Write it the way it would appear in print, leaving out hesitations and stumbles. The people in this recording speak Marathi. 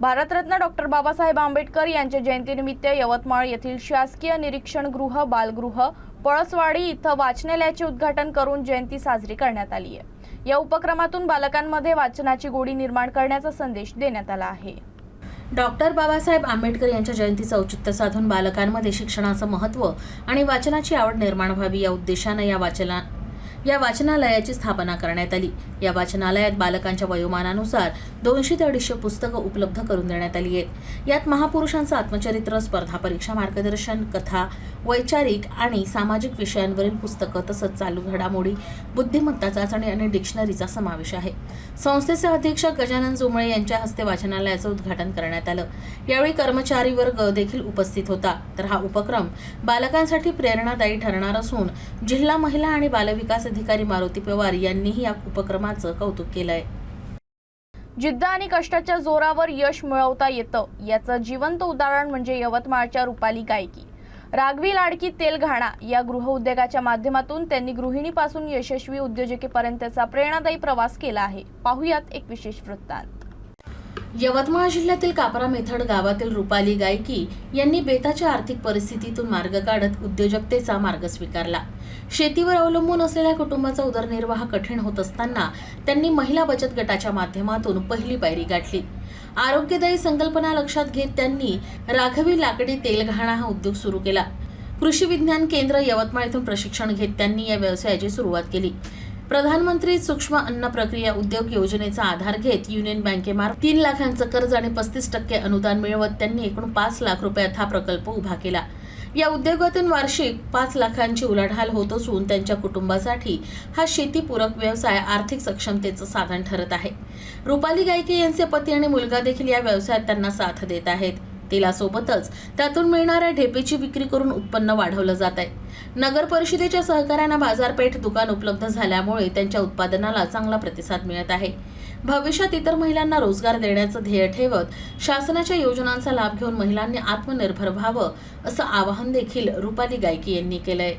भारतरत्न डॉक्टर बाबासाहेब आंबेडकर यांच्या जयंतीनिमित्त यवतमाळ येथील शासकीय निरीक्षण गृह बालगृह पळसवाडी इथं वाचनालयाचे उद्घाटन करून जयंती साजरी करण्यात आली आहे। या उपक्रमातून बालकांमध्ये वाचनाची गोडी निर्माण करण्याचा संदेश देण्यात आला आहे। डॉक्टर बाबासाहेब आंबेडकर यांच्या जयंतीचं औचित्य साधून बालकांमध्ये शिक्षणाचं महत्त्व आणि वाचनाची आवड निर्माण व्हावी या उद्देशाने या वाचनालयाची स्थापना करण्यात आली। या वाचनालयात बालकांच्या वयोमानानुसार 200 ते 250 पुस्तकं उपलब्ध करून देण्यात आली आहेत। यात महापुरुषांचं आत्मचरित्र, स्पर्धा परीक्षा मार्गदर्शन, कथा, वैचारिक आणि सामाजिक विषयांवरील पुस्तकं तसंच चालू घडामोडी, बुद्धिमत्ता चाचणी आणि डिक्शनरीचा समावेश आहे। संस्थेचे अधीक्षक गजानन जोमळे यांच्या हस्ते वाचनालयाचं उद्घाटन करण्यात आलं। यावेळी कर्मचारी वर्ग देखील उपस्थित होता। तर हा उपक्रम बालकांसाठी प्रेरणादायी ठरणार असून जिल्हा महिला आणि बालविकास अधिकारी मारुती पवार यांनीही या उपक्रमाचं कौतुक केलंय। जिद्द आणि कष्टाच्या जोरावर यश मिळवता येतं याचं जिवंत उदाहरण म्हणजे यवतमाळच्या रुपाली गायकी। राघवी लाडकी तेलघाणा या गृह उद्योगाच्या माध्यमातून त्यांनी गृहिणीपासून यशस्वी उद्योजकेपर्यंतचा प्रेरणादायी प्रवास केला आहे। पाहुयात एक विशेष वृत्तांत। यवतमाळ जिल्ह्यातील कापरा मेथड गावातील रुपाली गायकी यांनी बेताच्या आर्थिक परिस्थितीतून मार्ग काढत उद्योजकतेचा मार्ग स्वीकारला। शेतीवर अवलंबून असलेल्या कुटुंबाचा उदरनिर्वाह कठीण होत असताना त्यांनी महिला बचत गटाच्या माध्यमातून पहिली पायरी गाठली। आरोग्यदायी संकल्पना लक्षात घेत त्यांनी राघवी लाकडी तेलघाणा हा उद्योग सुरू केला। कृषी विज्ञान केंद्र यवतमाळ येथून प्रशिक्षण घेत त्यांनी या व्यवसायाची सुरुवात केली। प्रधानमंत्री सूक्ष्म अन्न प्रक्रिया उद्योग योजनेचा आधार घेत युनियन बँकेमार्फत 3 लाखांचं कर्ज आणि 35% अनुदान मिळवत त्यांनी एकूण 5 लाख रुपयात हा प्रकल्प उभा केला। या उद्योगातून वार्षिक 5 लाखांची उलाढाल होत असून त्यांच्या कुटुंबासाठी हा शेतीपूरक व्यवसाय आर्थिक सक्षमतेचं साधन ठरत आहे। रुपाली गायके यांचे पती आणि मुलगा देखील या व्यवसायात त्यांना साथ देत आहेत। तेलासोबतच त्यातून मिळणाऱ्या ढेपेची विक्री करून उत्पन्न वाढवलं जात आहे। नगर परिषदेच्या सहकार्याने बाजारपेठ दुकान उपलब्ध झाल्यामुळे त्यांच्या उत्पादनाला चांगला प्रतिसाद मिळत आहे। भविष्यात इतर महिलांना रोजगार देण्याचं ध्येय ठेवत शासनाच्या योजनांचा लाभ घेऊन महिलांनी आत्मनिर्भर व्हावं असं आवाहन देखील रुपाली गायके यांनी केलंय।